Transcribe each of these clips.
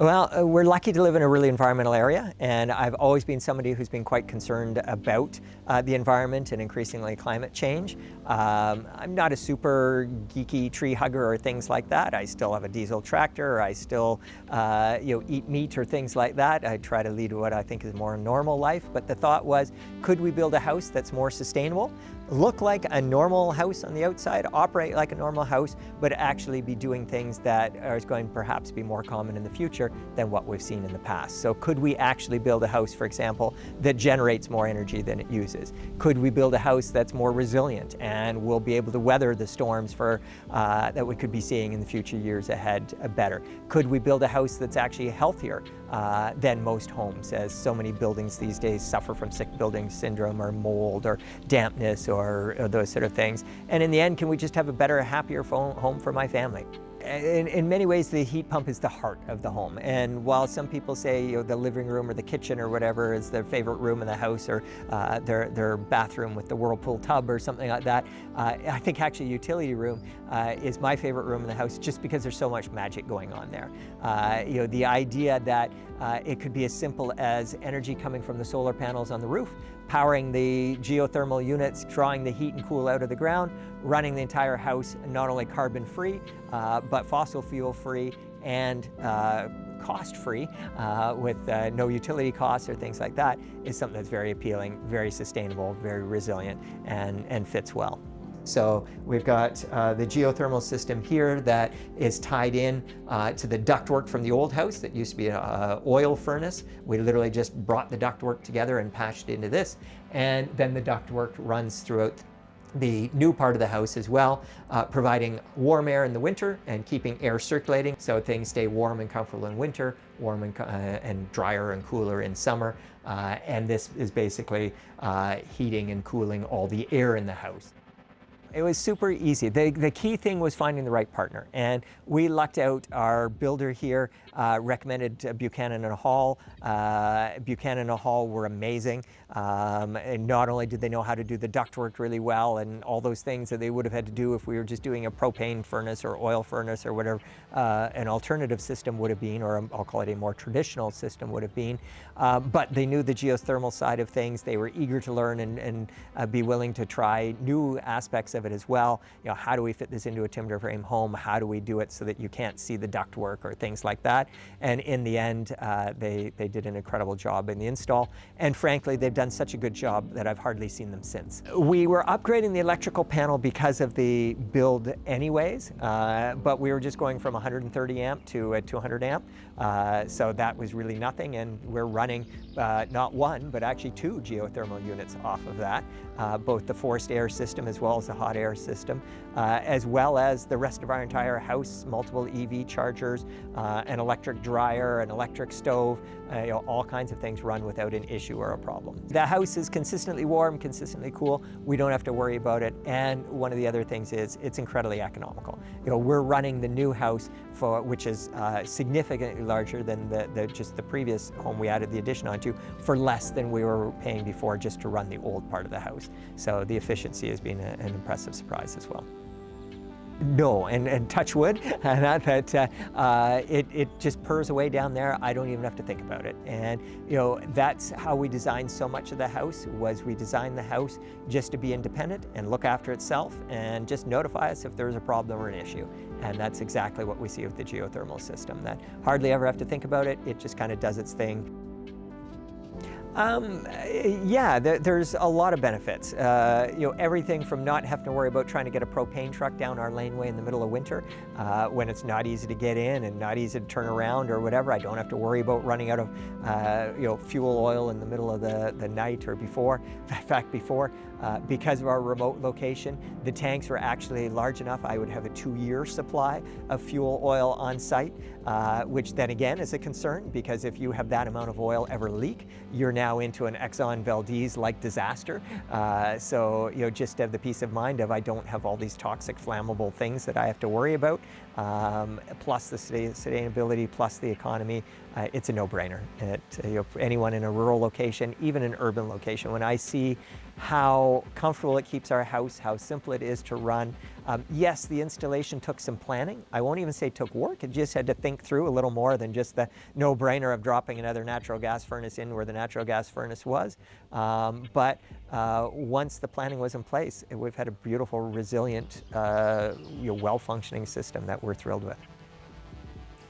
Well, we're lucky to live in a really environmental area, and I've always been somebody who's been quite concerned about the environment and increasingly climate change. I'm not a super geeky tree hugger or things like that. I still have a diesel tractor. I still eat meat or things like that. I try to lead what I think is more normal life, but the thought was, could we build a house that's more sustainable? Look like a normal house on the outside, operate like a normal house, but actually be doing things that are going to perhaps be more common in the future than what we've seen in the past. So could we actually build a house, for example, that generates more energy than it uses? Could we build a house that's more resilient and will be able to weather the storms that we could be seeing in the future years ahead better? Could we build a house that's actually healthier than most homes, as so many buildings these days suffer from sick building syndrome or mold or dampness or those sort of things? And in the end, can we just have a better, happier home for my family? In many ways, the heat pump is the heart of the home. And while some people say the living room or the kitchen or whatever is their favorite room in the house, or their bathroom with the whirlpool tub or something like that, I think actually utility room is my favorite room in the house, just because there's so much magic going on there. The idea that it could be as simple as energy coming from the solar panels on the roof, powering the geothermal units, drawing the heat and cool out of the ground, running the entire house not only carbon-free, but fossil fuel-free and cost-free, with no utility costs or things like that, is something that's very appealing, very sustainable, very resilient, and fits well. So we've got the geothermal system here that is tied in to the ductwork from the old house that used to be an oil furnace. We literally just brought the ductwork together and patched into this. And then the ductwork runs throughout the new part of the house as well, providing warm air in the winter and keeping air circulating so things stay warm and comfortable in winter, warm and drier and cooler in summer. And this is basically heating and cooling all the air in the house. It was super easy. The key thing was finding the right partner, and we lucked out. Our builder here recommended Buchanan and Hall. Buchanan and Hall were amazing, and not only did they know how to do the ductwork really well and all those things that they would have had to do if we were just doing a propane furnace or oil furnace or whatever an alternative system would have been, or I'll call it a more traditional system would have been, but they knew the geothermal side of things. They were eager to learn and be willing to try new aspects of it as well. How do we fit this into a timber frame home? How do we do it so that you can't see the ductwork or things like that? And in the end, they did an incredible job in the install. And frankly, they've done such a good job that I've hardly seen them since. We were upgrading the electrical panel because of the build anyways, but we were just going from 130 amp to a 200 amp. So that was really nothing. And we're running not one, but actually two geothermal units off of that, both the forced air system as well as the hot air system, as well as the rest of our entire house, multiple EV chargers, an electric dryer, an electric stove, all kinds of things run without an issue or a problem. The house is consistently warm, consistently cool. We don't have to worry about it. And one of the other things is it's incredibly economical. We're running the new house, which is significantly larger than just the previous home we added the addition onto, for less than we were paying before just to run the old part of the house. So the efficiency has been an impressive surprise as well. No, and touch wood, it just purrs away down there. I don't even have to think about it. And that's how we designed so much of the house. We designed the house just to be independent and look after itself and just notify us if there's a problem or an issue. And that's exactly what we see with the geothermal system, that hardly ever have to think about it. It just kind of does its thing. Yeah, there's a lot of benefits. Everything from not having to worry about trying to get a propane truck down our laneway in the middle of winter when it's not easy to get in and not easy to turn around or whatever. I don't have to worry about running out of fuel oil in the middle of the night or before. In fact, before, because of our remote location, the tanks were actually large enough I would have a 2-year supply of fuel oil on site, which then again is a concern, because if you have that amount of oil ever leak, you're now into an Exxon Valdez-like disaster. So just to have the peace of mind of I don't have all these toxic, flammable things that I have to worry about, plus the sustainability, plus the economy, it's a no-brainer. Anyone in a rural location, even an urban location, when I see how comfortable it keeps our house, how simple it is to run. Yes, the installation took some planning. I won't even say took work. It just had to think through a little more than just the no-brainer of dropping another natural gas furnace in where the natural gas furnace was. But once the planning was in place, we've had a beautiful, resilient, well-functioning system that we're thrilled with.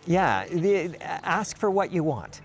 Yeah, ask for what you want.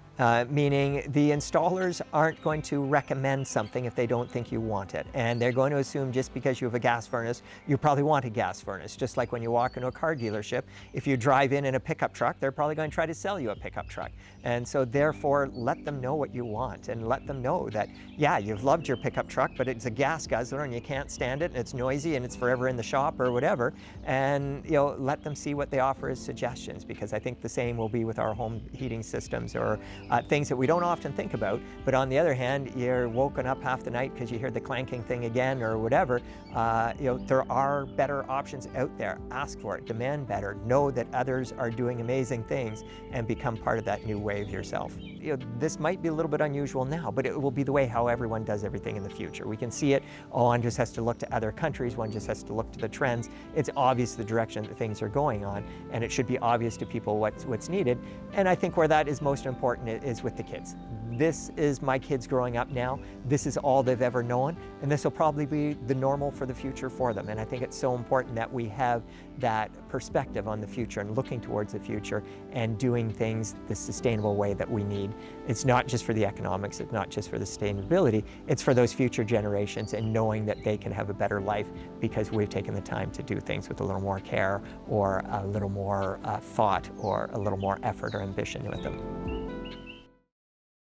Meaning the installers aren't going to recommend something if they don't think you want it. And they're going to assume just because you have a gas furnace, you probably want a gas furnace. Just like when you walk into a car dealership, if you drive in a pickup truck, they're probably going to try to sell you a pickup truck. And so therefore, let them know what you want and let them know that, yeah, you've loved your pickup truck, but it's a gas guzzler and you can't stand it and it's noisy and it's forever in the shop or whatever. And let them see what they offer as suggestions, because I think the same will be with our home heating systems or things that we don't often think about, but on the other hand, you're woken up half the night because you hear the clanking thing again or whatever. There are better options out there. Ask for it, demand better, know that others are doing amazing things, and become part of that new wave yourself. This might be a little bit unusual now, but it will be the way how everyone does everything in the future. We can see it. One just has to look to other countries. One just has to look to the trends. It's obvious the direction that things are going on, and it should be obvious to people what's needed. And I think where that is most important is with the kids. This is my kids growing up now. This is all they've ever known, and this will probably be the normal for the future for them. And I think it's so important that we have that perspective on the future and looking towards the future and doing things the sustainable way that we need. It's not just for the economics, it's not just for the sustainability, it's for those future generations and knowing that they can have a better life because we've taken the time to do things with a little more care or a little more thought or a little more effort or ambition with them.